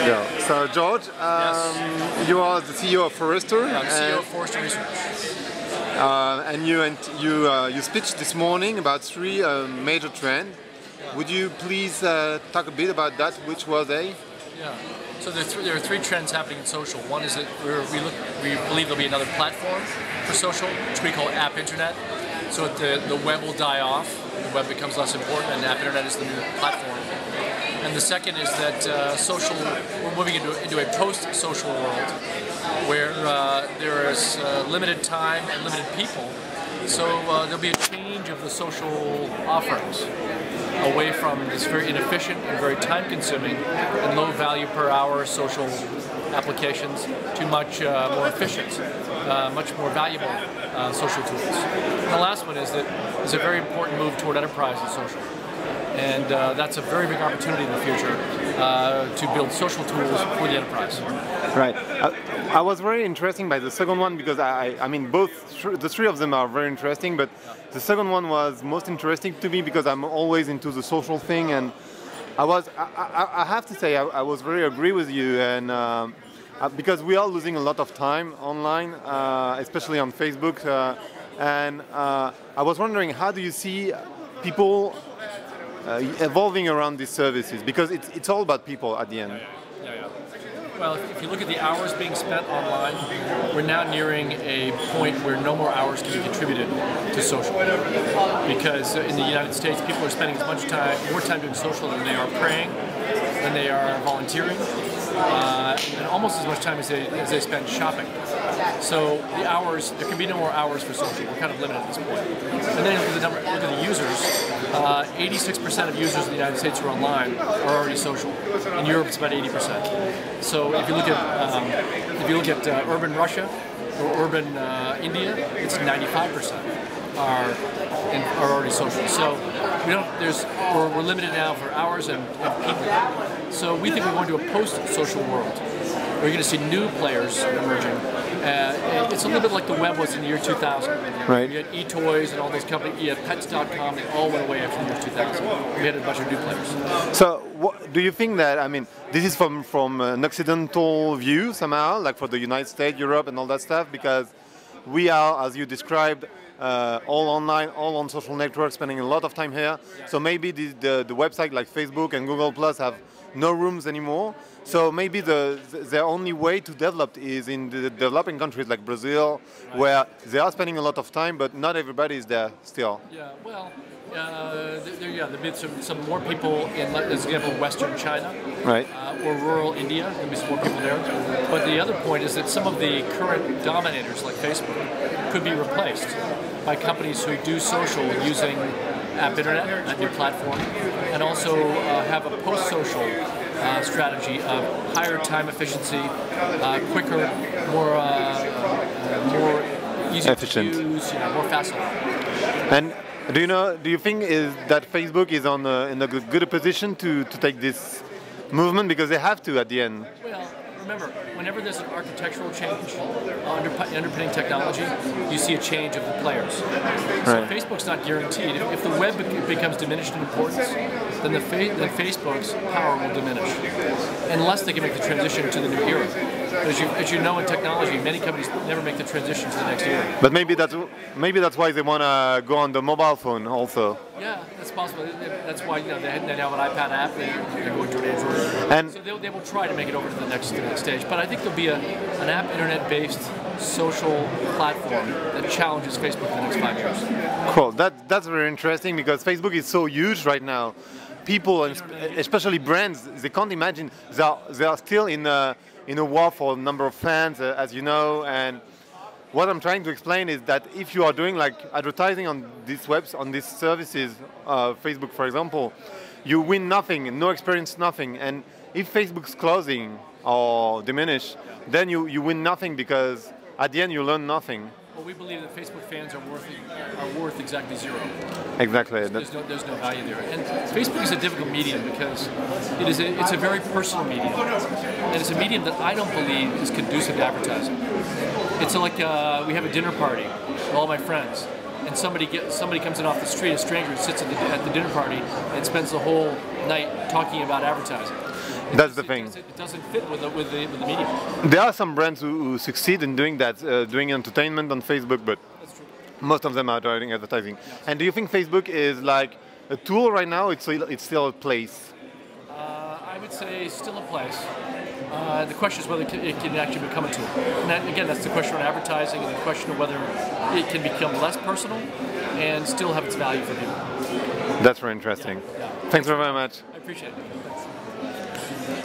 Yeah. So George, you are the CEO of Forrester. I'm CEO of Forrester Research. And you speech this morning about three major trends. Would you please talk a bit about that? Which were they? Yeah. So there are three trends happening in social. One is that we believe there'll be another platform for social, which we call app internet. So the web will die off, the web becomes less important, and app internet is the new platform. And the second is that we're moving into a post-social world where there is limited time and limited people. So there'll be a change of the social offerings away from this very inefficient and very time-consuming and low value per hour social applications to much more efficient, much more valuable social tools. And the last one is that there's a very important move toward enterprise and social. And that's a very big opportunity in the future to build social tools for the enterprise. Right. I was very interested by the second one because I mean the three of them are very interesting, but the second one was most interesting to me because I'm always into the social thing, and I have to say I was very agree with you, and because we are losing a lot of time online, especially on Facebook, and I was wondering, how do you see people evolving around these services, because it's all about people at the end. Yeah. Well, if you look at the hours being spent online, we're now nearing a point where no more hours can be contributed to social. Because in the United States, people are spending more time doing social than they are praying, than they are volunteering, and almost as much time as they spend shopping. So the hours, there can be no more hours for social. We're kind of limited at this point. And then look at the users. 86% of users in the United States who are online are already social. In Europe, it's about 80%. So if you look at urban Russia or urban India, it's 95% are already social. So we're limited now for hours and people. So we think we're going to a post-social world. We're going to see new players emerging. It's a little bit like the web was in the year 2000. Right. You had eToys and all those companies. You had Pets.com. They all went away after the year 2000. We had a bunch of new players. So, do you think that, I mean, this is from an Occidental view somehow, like for the United States, Europe, and all that stuff, because we are, as you described, all online, all on social networks, spending a lot of time here. So maybe the website like Facebook and Google Plus have no rooms anymore. So maybe their only way to develop is in the developing countries like Brazil, where they are spending a lot of time, but not everybody is there still. Yeah, well, there'll be some more people in, as an example, Western China, right, or rural India. There'll be some more people there. But the other point is that some of the current dominators, like Facebook, could be replaced by companies who do social using app internet, that new platform, and also have a post-social strategy of higher time efficiency, quicker, more easy efficient to use, more facile. And do you think that Facebook is in a good position to take this movement, because they have to at the end? Well, remember, whenever there's an architectural change underpinning technology, you see a change of the players. So right. Facebook's not guaranteed. If the web becomes diminished in importance, then Facebook's power will diminish, unless they can make the transition to the new era. As you know, in technology, many companies never make the transition to the next era. But maybe that's why they want to go on the mobile phone also. Yeah, that's possible. That's why they have an iPad app. They're going to an Android. And so they will try to make it over to the next stage. But I think there'll be an app internet-based social platform that challenges Facebook in the next 5 years. Cool. That's very interesting, because Facebook is so huge right now. People, and especially brands, they can't imagine they are still in a war for a number of fans, as you know. And what I'm trying to explain is that if you are doing like advertising on these on these services, Facebook for example, you win nothing, no experience, nothing. And if Facebook's closing or diminish, then you win nothing, because at the end you learn nothing. Well, we believe that Facebook fans are worth exactly zero. Exactly. So there's no value there. And Facebook is a difficult medium because it's a very personal medium. And it's a medium that I don't believe is conducive to advertising. It's like we have a dinner party with all my friends, and somebody comes in off the street, a stranger, sits at the dinner party and spends the whole night talking about advertising. That's the thing. It doesn't fit with the medium. There are some brands who succeed in doing that, doing entertainment on Facebook, but That's true. most of them are doing advertising. And do you think Facebook is like a tool right now? It's still a place. I would say still a place. The question is whether it can actually become a tool. And that, again, that's the question on advertising and the question of whether it can become less personal and still have its value for people. That's very interesting. Yeah. Thanks very much. I appreciate it.